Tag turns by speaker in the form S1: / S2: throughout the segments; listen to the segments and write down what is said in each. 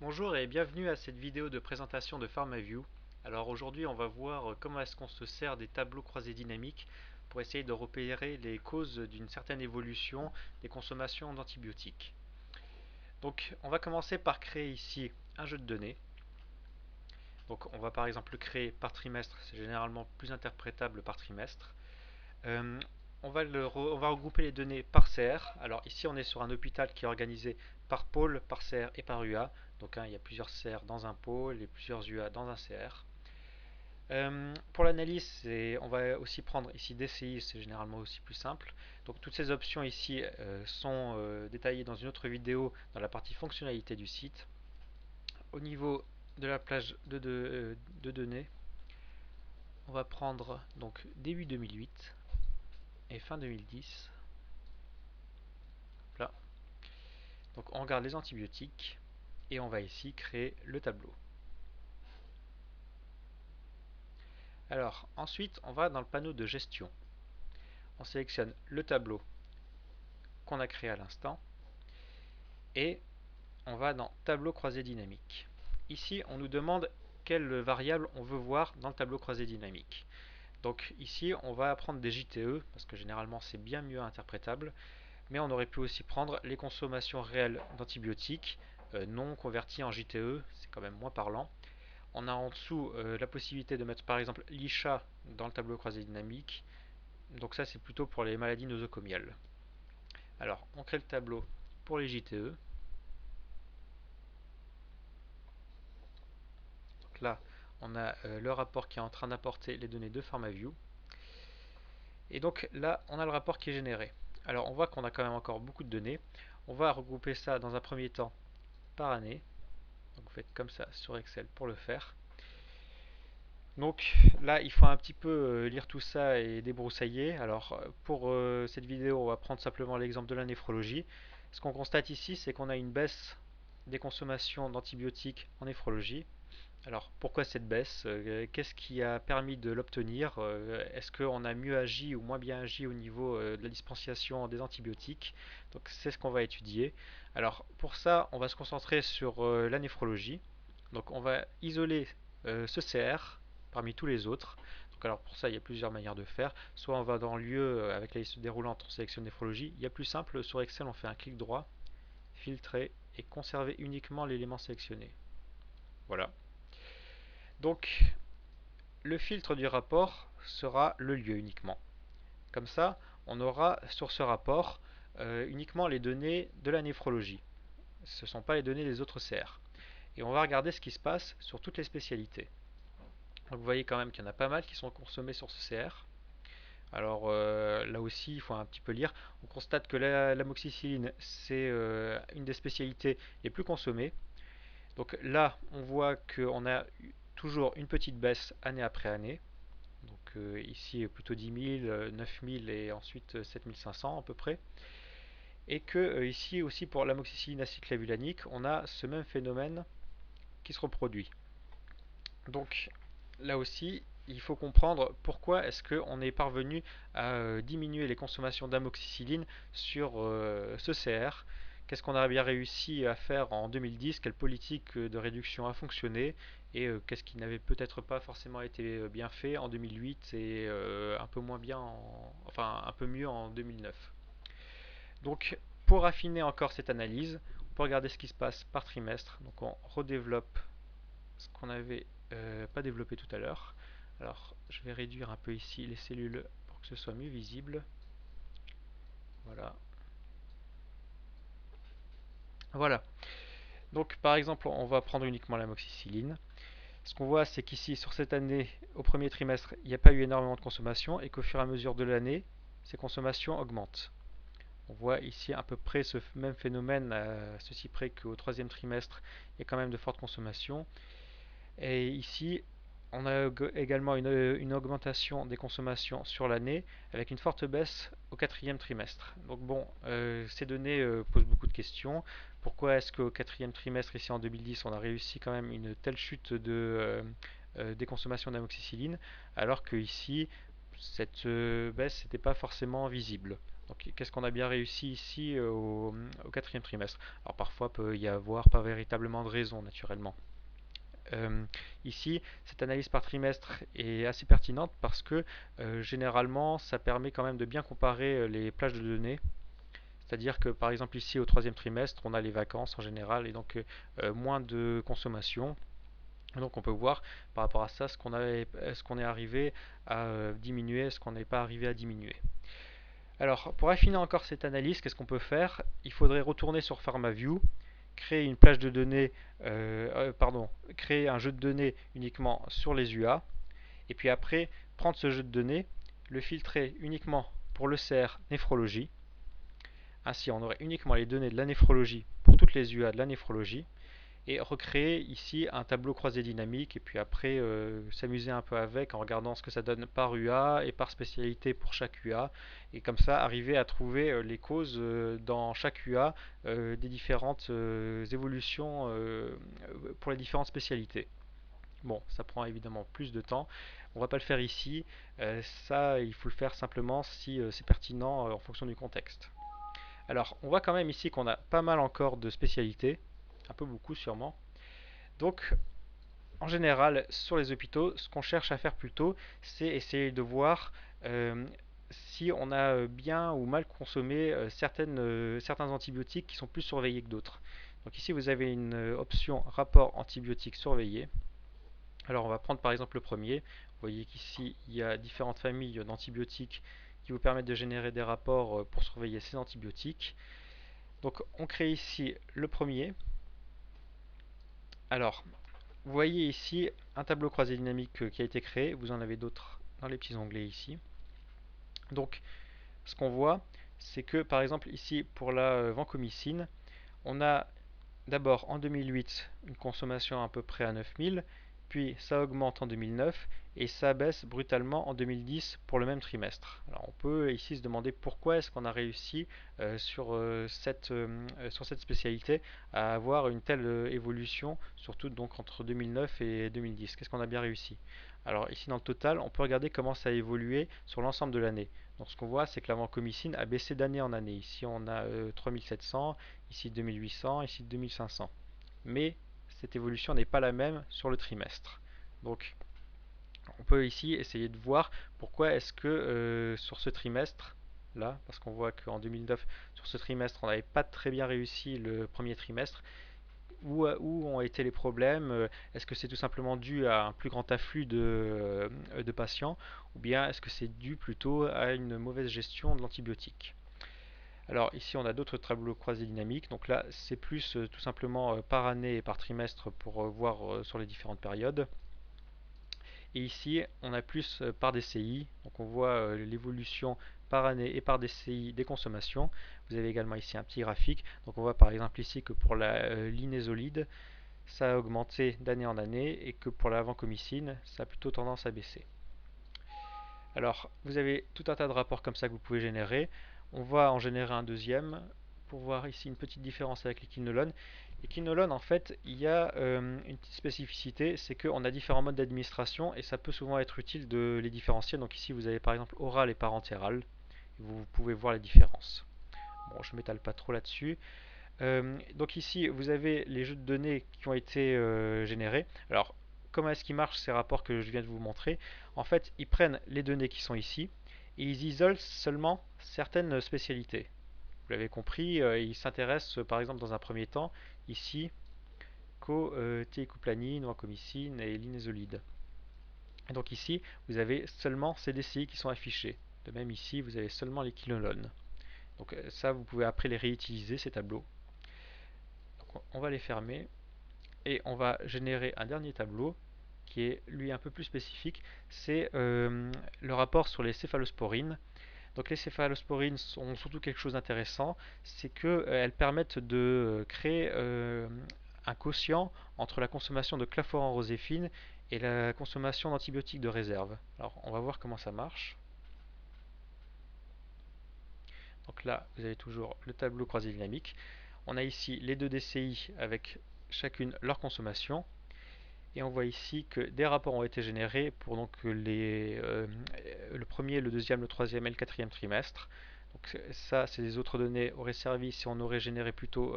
S1: Bonjour et bienvenue à cette vidéo de présentation de PharmaView. Alors aujourd'hui on va voir comment est-ce qu'on se sert des tableaux croisés dynamiques pour essayer de repérer les causes d'une certaine évolution des consommations d'antibiotiques. Donc on va commencer par créer ici un jeu de données. Donc on va par exemple le créer par trimestre, c'est généralement plus interprétable par trimestre. Euh, on va regrouper les données par CR. Alors ici on est sur un hôpital qui est organisé par pôle, par CR et par UA. Donc il y a plusieurs CR dans un pôle et plusieurs UA dans un CR. Pour l'analyse, on va aussi prendre ici DCI, c'est généralement aussi plus simple. Donc toutes ces options ici sont détaillées dans une autre vidéo dans la partie fonctionnalité du site. Au niveau de la plage de données, on va prendre donc début 2008 et fin 2010. Là. Donc on regarde les antibiotiques et on va ici créer le tableau. Alors ensuite on va dans le panneau de gestion. On sélectionne le tableau qu'on a créé à l'instant et on va dans tableau croisé dynamique. Ici on nous demande quelle variable on veut voir dans le tableau croisé dynamique. Donc ici on va prendre des JTE parce que généralement c'est bien mieux interprétable, mais on aurait pu aussi prendre les consommations réelles d'antibiotiques non converties en JTE, c'est quand même moins parlant. On a en dessous la possibilité de mettre par exemple l'ISHA dans le tableau croisé dynamique. Donc ça c'est plutôt pour les maladies nosocomiales. Alors on crée le tableau pour les JTE. Donc là on a le rapport qui est en train d'apporter les données de PharmaView. Et donc là on a le rapport qui est généré. Alors on voit qu'on a quand même encore beaucoup de données. On va regrouper ça dans un premier temps par année. Donc vous faites comme ça sur Excel pour le faire. Donc là, il faut un petit peu lire tout ça et débroussailler. Alors pour cette vidéo, on va prendre simplement l'exemple de la néphrologie. Ce qu'on constate ici, c'est qu'on a une baisse des consommations d'antibiotiques en néphrologie. Alors pourquoi cette baisse? Qu'est-ce qui a permis de l'obtenir? Est-ce qu'on a mieux agi ou moins bien agi au niveau de la dispensation des antibiotiques? Donc c'est ce qu'on va étudier. Alors pour ça, on va se concentrer sur la néphrologie. Donc on va isoler ce CR parmi tous les autres. Donc alors pour ça, il y a plusieurs manières de faire. Soit on va dans lieu avec la liste déroulante, on sélectionne néphrologie. Il y a plus simple, sur Excel, on fait un clic droit, filtrer et conserver uniquement l'élément sélectionné. Voilà. Donc le filtre du rapport sera le lieu uniquement. Comme ça, on aura sur ce rapport uniquement les données de la néphrologie. Ce ne sont pas les données des autres CR. Et on va regarder ce qui se passe sur toutes les spécialités. Donc vous voyez quand même qu'il y en a pas mal qui sont consommés sur ce CR. Alors là aussi, il faut un petit peu lire. On constate que l'amoxicilline, c'est une des spécialités les plus consommées. Donc là, on voit qu'on a toujours une petite baisse année après année. Donc ici plutôt 10 000, 9 000 et ensuite 7 500 à peu près. Et que ici aussi pour l'amoxicilline aciclavulanique, on a ce même phénomène qui se reproduit. Donc là aussi, il faut comprendre pourquoi est-ce qu'on est parvenu à diminuer les consommations d'amoxicilline sur ce CR. Qu'est-ce qu'on a bien réussi à faire en 2010? Quelle politique de réduction a fonctionné? Et qu'est-ce qui n'avait peut-être pas forcément été bien fait en 2008 et un peu moins bien, enfin un peu mieux en 2009. Donc pour affiner encore cette analyse, on peut regarder ce qui se passe par trimestre. Donc on redéveloppe ce qu'on n'avait pas développé tout à l'heure. Alors je vais réduire un peu ici les cellules pour que ce soit mieux visible. Voilà. Voilà. Donc par exemple, on va prendre uniquement l'amoxicilline. Ce qu'on voit, c'est qu'ici, sur cette année, au premier trimestre, il n'y a pas eu énormément de consommation et qu'au fur et à mesure de l'année, ces consommations augmentent. On voit ici à peu près ce même phénomène, à ceci près qu'au troisième trimestre, il y a quand même de fortes consommations. Et ici, on a également une augmentation des consommations sur l'année avec une forte baisse au quatrième trimestre. Donc bon, ces données posent beaucoup de questions. Pourquoi est-ce qu'au quatrième trimestre, ici en 2010, on a réussi quand même une telle chute des consommations d'amoxicilline alors que ici, cette baisse n'était pas forcément visible. Donc qu'est-ce qu'on a bien réussi ici au quatrième trimestre? Alors parfois peut y avoir pas véritablement de raison naturellement. Euh, Ici, cette analyse par trimestre est assez pertinente parce que généralement ça permet quand même de bien comparer les plages de données. C'est-à-dire que par exemple ici au troisième trimestre on a les vacances en général et donc moins de consommation. Donc on peut voir par rapport à ça est-ce qu'on est arrivé à diminuer, est-ce qu'on n'est pas arrivé à diminuer. Alors pour affiner encore cette analyse, qu'est-ce qu'on peut faire? Il faudrait retourner sur PharmaView, créer une plage de données, créer un jeu de données uniquement sur les UA, et puis après prendre ce jeu de données, le filtrer uniquement pour le CR néphrologie. Ainsi on aurait uniquement les données de la néphrologie pour toutes les UA de la néphrologie, et recréer ici un tableau croisé dynamique et puis après s'amuser un peu avec en regardant ce que ça donne par UA et par spécialité pour chaque UA et comme ça arriver à trouver les causes dans chaque UA des différentes évolutions pour les différentes spécialités. Bon, ça prend évidemment plus de temps. On va pas le faire ici. Ça, il faut le faire simplement si c'est pertinent en fonction du contexte. Alors, on voit quand même ici qu'on a pas mal encore de spécialités, un peu beaucoup sûrement. Donc, en général, sur les hôpitaux, ce qu'on cherche à faire plutôt, c'est essayer de voir si on a bien ou mal consommé certains antibiotiques qui sont plus surveillés que d'autres. Donc ici, vous avez une option rapport antibiotiques surveillés. Alors, on va prendre par exemple le premier. Vous voyez qu'ici, il y a différentes familles d'antibiotiques qui vous permettent de générer des rapports pour surveiller ces antibiotiques. Donc, on crée ici le premier. Alors, vous voyez ici un tableau croisé dynamique qui a été créé. Vous en avez d'autres dans les petits onglets ici. Donc, ce qu'on voit, c'est que par exemple ici pour la vancomycine, on a d'abord en 2008 une consommation à peu près à 9000, puis ça augmente en 2009 et ça baisse brutalement en 2010 pour le même trimestre. Alors on peut ici se demander pourquoi est-ce qu'on a réussi sur cette spécialité à avoir une telle évolution, surtout donc entre 2009 et 2010. Qu'est-ce qu'on a bien réussi? Alors ici dans le total, on peut regarder comment ça a évolué sur l'ensemble de l'année. Donc ce qu'on voit, c'est que la vancomycine a baissé d'année en année. Ici on a 3700, ici 2800, ici 2500. Mais cette évolution n'est pas la même sur le trimestre. Donc on peut ici essayer de voir pourquoi est-ce que sur ce trimestre là, parce qu'on voit qu'en 2009 sur ce trimestre on n'avait pas très bien réussi le premier trimestre, où ont été les problèmes? Est-ce que c'est tout simplement dû à un plus grand afflux de patients ou bien est-ce que c'est dû plutôt à une mauvaise gestion de l'antibiotique? Alors ici on a d'autres tableaux croisés dynamiques, donc là c'est plus tout simplement par année et par trimestre pour voir sur les différentes périodes. Et ici on a plus par DCI, donc on voit l'évolution par année et par DCI des consommations. Vous avez également ici un petit graphique, donc on voit par exemple ici que pour la linésolide, ça a augmenté d'année en année et que pour la vancomycine, ça a plutôt tendance à baisser. Alors, vous avez tout un tas de rapports comme ça que vous pouvez générer. On va en générer un deuxième pour voir ici une petite différence avec les quinolones. Les quinolones, en fait, il y a une petite spécificité, c'est qu'on a différents modes d'administration et ça peut souvent être utile de les différencier. Donc ici, vous avez par exemple oral et parentéral. Vous pouvez voir les différences. Bon, je ne m'étale pas trop là-dessus. Donc ici, vous avez les jeux de données qui ont été générés. Alors, comment est-ce qu'ils marchent ces rapports que je viens de vous montrer? En fait, ils prennent les données qui sont ici et ils isolent seulement certaines spécialités. Vous l'avez compris, ils s'intéressent par exemple dans un premier temps ici qu'aux théicuplanine, vancomycine et linésolide. Et donc ici, vous avez seulement ces DCI qui sont affichés. De même ici, vous avez seulement les quinolones. Donc ça, vous pouvez après les réutiliser, ces tableaux. Donc, on va les fermer et on va générer un dernier tableau qui est lui un peu plus spécifique, c'est le rapport sur les céphalosporines. Donc les céphalosporines sont surtout quelque chose d'intéressant, c'est qu'elles permettent de créer un quotient entre la consommation de claforan-roséphine et la consommation d'antibiotiques de réserve. Alors on va voir comment ça marche. Donc là, vous avez toujours le tableau croisé dynamique. On a ici les deux DCI avec chacune leur consommation. Et on voit ici que des rapports ont été générés pour donc le premier, le deuxième, le troisième et le quatrième trimestre. Donc ça, c'est les autres données auraient servi si on aurait généré plutôt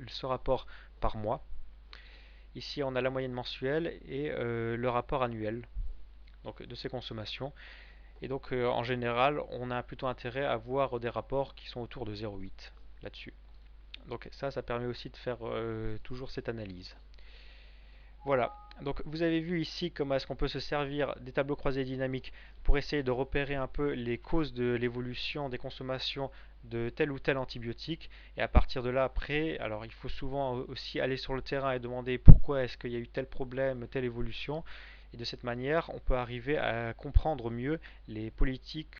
S1: ce rapport par mois. Ici, on a la moyenne mensuelle et le rapport annuel donc, de ces consommations. Et donc, en général, on a plutôt intérêt à voir des rapports qui sont autour de 0,8 là-dessus. Donc ça permet aussi de faire toujours cette analyse. Voilà, donc vous avez vu ici comment est-ce qu'on peut se servir des tableaux croisés dynamiques pour essayer de repérer un peu les causes de l'évolution des consommations de tel ou tel antibiotique. Et à partir de là, après, alors il faut souvent aussi aller sur le terrain et demander pourquoi est-ce qu'il y a eu tel problème, telle évolution. Et de cette manière, on peut arriver à comprendre mieux les politiques